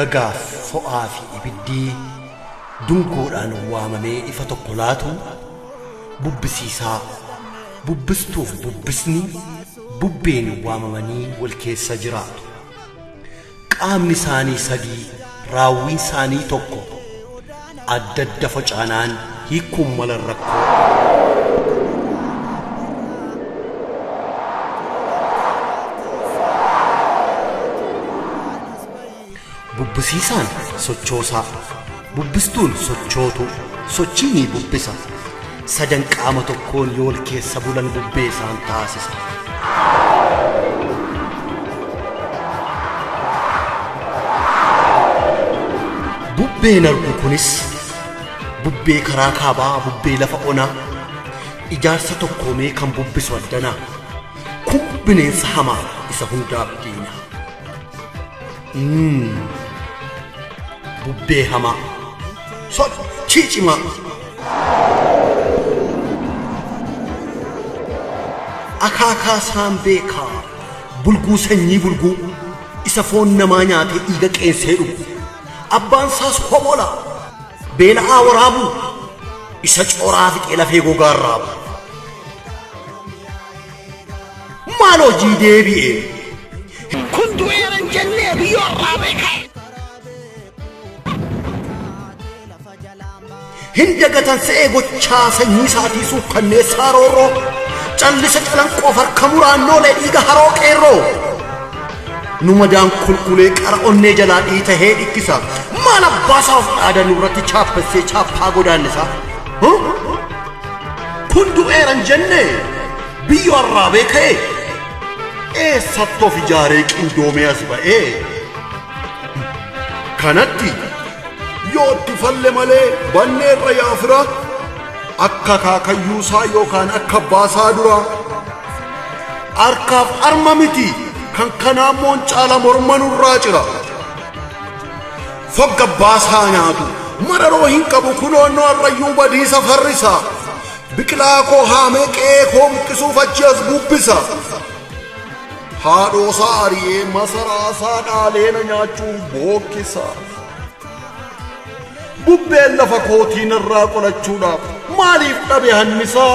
gagaaf fo'aa fi ibiddii dungoodhaan waamamee ifa tokko laatu bubbisiisaa bubbistuuf bubbisni bubbeen waamamanii wal keessa jiraatu. Qaamni isaanii sadii raawwiin isaanii tokko adda adda facaanaan hiikuun malan rakkoo. Bubbisiisaan sochoosaa, bubbistuun sochootu, sochiinii bubbisa. Sadan qaama tokkoon yoo wal keessa bulan bubbee isaan taasisa. Bubbeen argu kunis bubbee karaa kaabaa, bubbee lafa onaa, ijaarsa tokkoomee kan bubbisu addanaa. Kun bineensa hamaa isa hundaaf diina. Bubbee hamaa, sochii cimaa. Akaakaa isaan beekaa, bulguu sanyii bulguu, isa foon namaa nyaatee dhiiga qeensee dhugu. Abbaan isaas homola, beela'aa waraabu, isa cooraa fixee lafee gogaa raabu. Maal hojii deebi'ee? Kun du'eeran jennee biyyoo irraa beekee. Hin dagatan se'ee gochaa sanyii isaatii suukkanneessaa roorroo, callisa calanqoof harka muraannoolee dhiiga haroo qeerroo. Nu madaan kulkulee qara onnee jalaa dhiitahee dhikkisa. Maal abbaasaa of dhaadan irratti chaappessee chaappaa godaannisa. Kun du'eeran jennee biyyoo irraa beekee. Eessatti of ijaaree qindoomee as ba'ee. Kanatti yoo itti falle malee banneerra yaafira akka kaakayyuusaa yookaan akka baasaa dura. Harkaaf harma miti kan kanaa moon caala morma nurraa cira. Fogga baasaa nyaatu mararoo hin qabu kunoonnoo arrayyuu badiisa farrisa. Biqilaa koo haamee qe'ee koo buqqisuuf achi as bubbisa. Haadhoosaa ari'ee masaraasaa dhaalee na nyaachuun bookkisa. Bubbeen lafa kootiin irraa qolachuudhaaf maaliif dhabe hannisaa?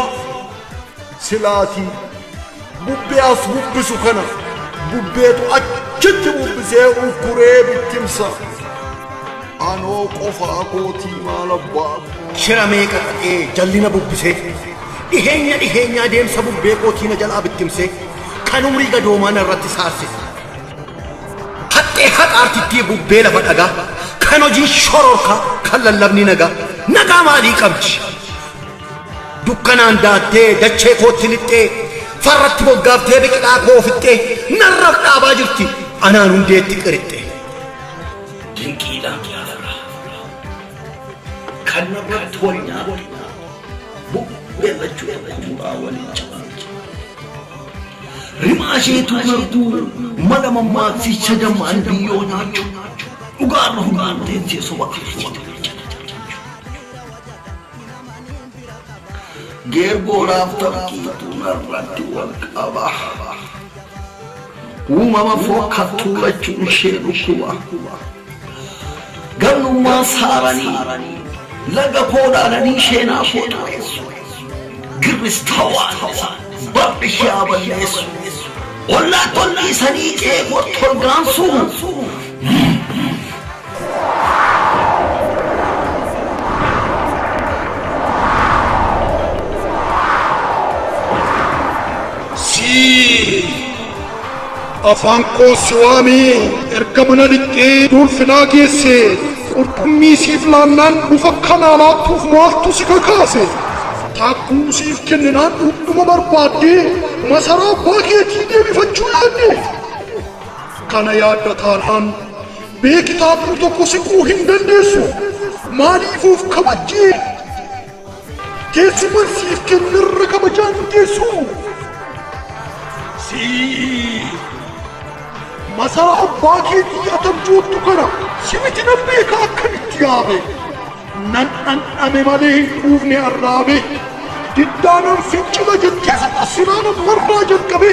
Silaatii bubbee as bubbisu kana bubbeetu achitti bubbisee ukkuree bittimsa. Anoo qofaa kootii maal abbaa? Shira meeqa dhaqee jallina bubbisee dhiheenya adeemsa bubbee kootii na jalaa bittimsee kan umrii gadoomaan irratti saarsise. Haxxee haxaartittii bubbee lafa dhagaa kan hojii shororkaa kan lallabni nagaa maalii qabdi? Dukkanaan daattee dachee kootti lixxee farratti boggaaftee biqilaa koo fixxee narraaf dhaabaa jirti anaan hundeetti qirixxee. Dinqiidhaan yaadara kan narratti wal nyaatu bubbee lachuudhaa waliin cabaati. Rimaa isheetu martuu mala mammaaksicha jammaan biyyoo nyaachuu dhugaarra hundaan teessee soba geergoodhaaf taphiitu narratti wal qaba. Uumama fokkattuu lachuun ishee dhukkuba. Gannummaa saaranii laga poodhaadhanii isheenaa foodhaessu. Girristawaan barri ishee balleessu. Ollaa tolliisanii ceekoo tolgaansu. Afaan koo siwaamee erga mana lixxee dolfinaa geessee qurxummii siif laannaan dhufa kanaa laattuuf maaltu si kakaase? Taakkuu siif kenninaan dhundhuma barbaaddee masaraa abbaa keetii deebifachuu yaadde? Kana yaadda taanaan beekitaabni tokko siquu hin dandeessu. Maaliifuuf kabajjee keessuman siif kennirra kabajaan geessu? Masaraa abbaa keetii atamjoottu kana simiti nan beeka akkamitti yaabe? Nan dhandhame malee hin quufne arraabe. Diddaanan fincila jettee sinaanan marraa jalqabe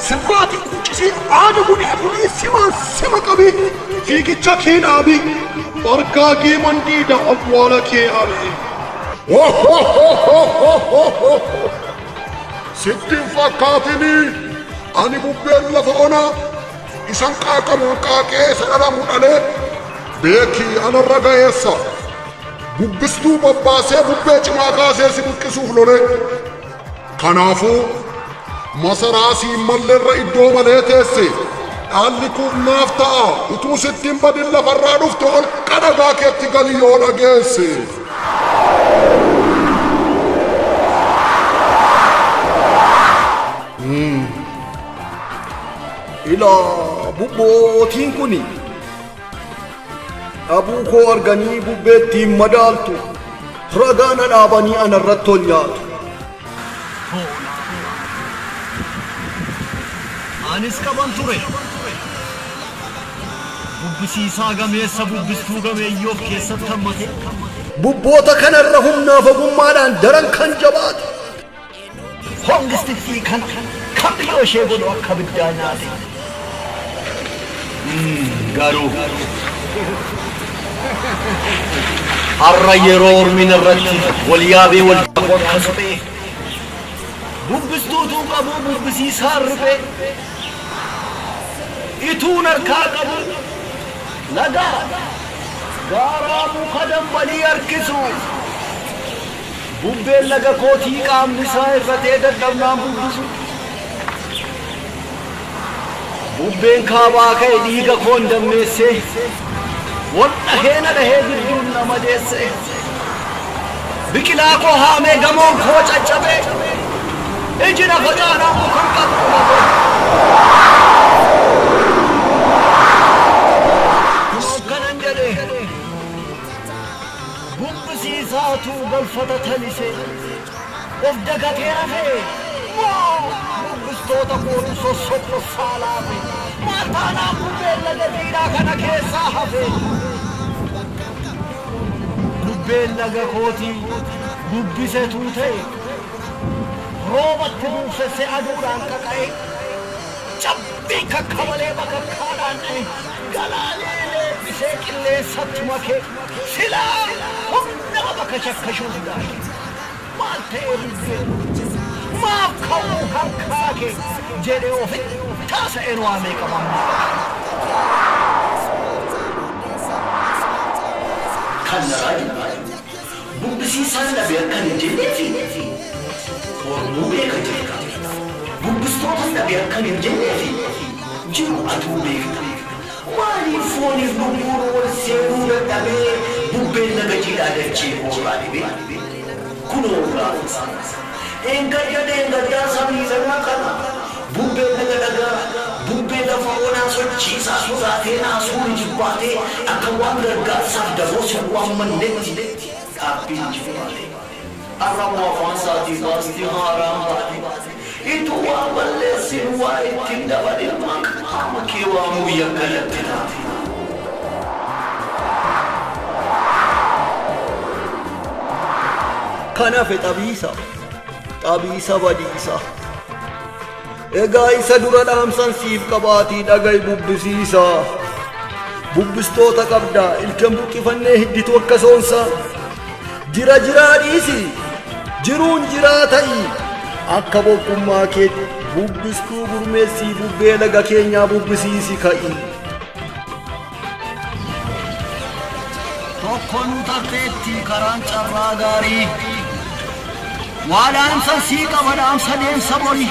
sirraati quncise si aada gudee sima qabe fiigicha kee dhaabe bargaa kee mandiida awwaala kee habe. Sittin fakkaatini ani bubbeen lafa onaa isan qaaqamuun qaaqee sadhadhamu dhalee beekii anarra ga'eessa bubbistuu babbaasee bubbee cimaa kaasee si buqqisuuf lole. Kanaafuu masaraa siin malleerra iddoo malee teesse dhaalli kuuf naaf ta'a utuu sittiin badin lafarraa dhufte ol qadagaa keetti gali yoo dhageesse. Ilaa bubbootiin kuni dhabuu koo arganii bubbeettiin madaaltu ragaana dhaabanii anarratti ol nyaatu. Anis qaban ture bubbisiisaa gameessa bubbistuu gameeyyoof keessatti hammate Bubboota kanarra humnaaf ogummaadhaan daran kan jabaate hongistiftii kan kaphiyoo ishee godhu akka biddaa nyaate. Garuu har'a yeroo ormiin irratti wal yaabee wal qorka suphee bubbistuutuu qabu bubbisiisaa riphee ituun harkaa qabu lagaa gaaraa muka dambalii harkisu bubbeen laga kootii qaamni isaa irratee dadhabnaan bubbisu bubbeen kaabaa ka'e dhiiga koon dammeessee wal dhahee na dhahee gidduun na madeesse biqilaa koo haamee gamoon koo caccabe iji na facaanaa mukan qabu kanan jedhe bubbisiisaatu galfata talise of dagatee rafee bubbistoota kootu sossokko saalaafe maataanaa bubbeen laga dhiiraa kana keessaa hafe bubbeen laga kootii bubbisetuu ta'e roobatti buufesse aduudhaan qaqa'e cabbii kakkamalee bakakkaadhaan dha'e galaalee leebbisee qilleensatti make silaa humna bakka shakkashuuf gaake maal ta'ee bubbeen maaf ka'uu harkaake jedhee ofi taasa'een waa meeqamammaa kan naraa bubbisiisaan dhabe akkan hin jenneefi ormuu beeka jirta bubbistootas dhabe akkan hin jenneefi jiru atuu beekta maaliif fooniif bubbuun wal seenuu dadhabee bubbeen laga jiidhaa dachee hoolaa dhibee kunoo gaafasa Engadyaa sabii sanaa kana bubbeen laga dhagaa bubbee lafa onaa sochiisaa sodaatee naasuun jibbaatee akka waan gargaarsaaf daboos waan manneetti dhaabbiin jibbaate arraboo afaan isaatii baastii haaraan baate ituu waa balleessin waa ittiin dabalee maqaama kee waamuu yakka yatti taate. Kanaaf xabiisa badiisa egaa isa dura dhaamsan siif qabaatii dhaga'i bubbisiisa bubbistoota qabdaa ilkaan buqqifannee hidditu akka soonsa jiraa dhiisi jiruun jiraa ta'i akka boqqummaa keetti bubbistuu gurmeessii bubbee laga keenyaa bubbisiisi ka'i. Tokkoon tarteetti karaan carraa gaarii waadhaan san sii qaba dhaamsa deemsa bori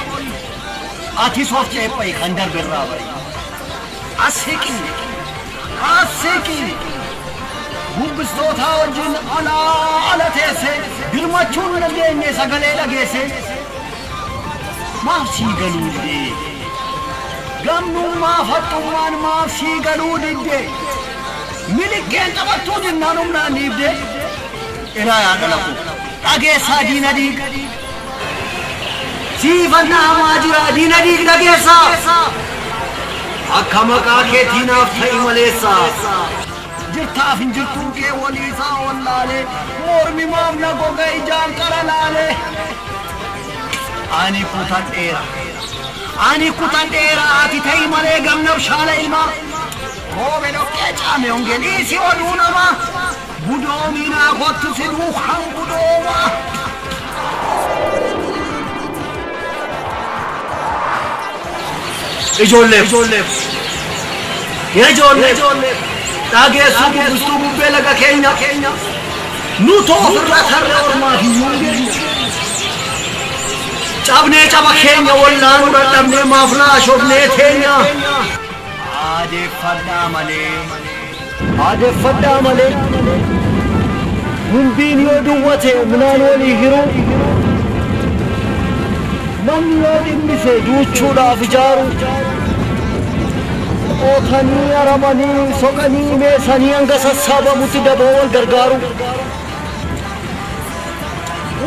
atis of ceepha'i kan darbe irraa bari asiqi bubbistootaa wajjin ala teesse birmachuun dandeenye sagalee dhageesse maaf sii galuu didde gamnummaa faxxummaan maaf sii galuu didde milikkeen taphattuu jennaan humnaan dhiibde ilaa yaa dhalaku dhageessaa diina diig siifannaa hamaa jira diina diig dhageessaa akka maqaa keetiinaaf ta'i maleessaa jirtaaf hin jirtuu kee waliisaa wallaalee mormi maaf na goga ijaan qara laalee ani kutadheera Ani kutandera ati tay male gamnab shala ilma Hovelo kechame ongelisi odunama Budomina gotu sidu kham budoma Ijolle Tage subu bustubu belaga Kenya Nuto rathar orma hiyunge Cabne caba Kenya wallan uradamne mafla shobne Kenya Ade fadda male Mumbin yodu wate munanoli hiru Manlodi mise duchuda fijaru Othani aramani sokani mesani anga sassaba mutida bawal gargaru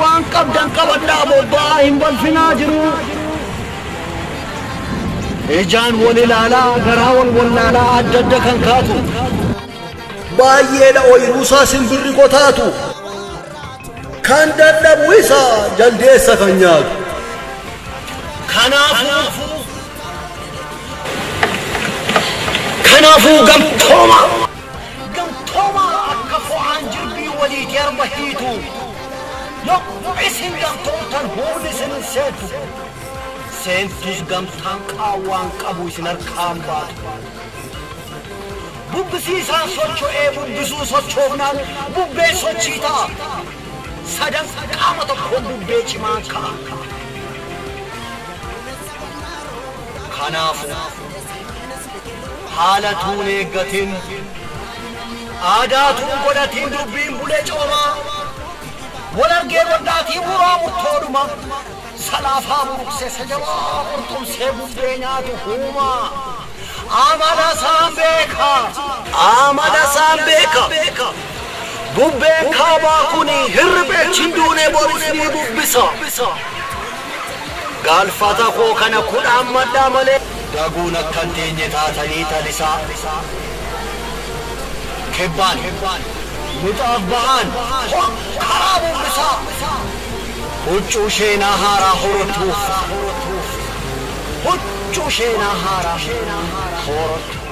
Wan qabdan qabadda bobba himbal finajiru Ejan walilala garawal wallala addadda kan katu Baay'ee dha ooyiruusaa simbirri qotaatu kan dadhabu isa jaldeessa kan nyaatu Kanaafuu gamtooma akka fo'aan jirbii waliit yarba hiitu isin gamtoomtan hundi isin seetu seentus gamtaan qaawwaan qabu isin harkaan baatu bubbisiisaan socho'ee bubbisuu sochoofnaan bubbee sochii ta'a sadan qaama tokkoon bubbee cimaan ka'a kanaafu haala tuun eeggatin aadaa tuun godhatiin dubbiin bulee coomaa wal argee waldaatii buraa murtoodhuma salaafaa buruqsee sajabaa qurxumsee bubbee nyaatu huumaa amala saan beeka bubbeen kaabaa kuni hirribee chinduunee borisni bubbisa gaalfata koo kana kudhaan maddaa malee daguun akkan teenye taatanii talisaa kebbaan mixaaf ba'aan karaa bubbisaa huccuu sheenaa haaraa horatuuf huccuu sheenaa haaraa horatuuf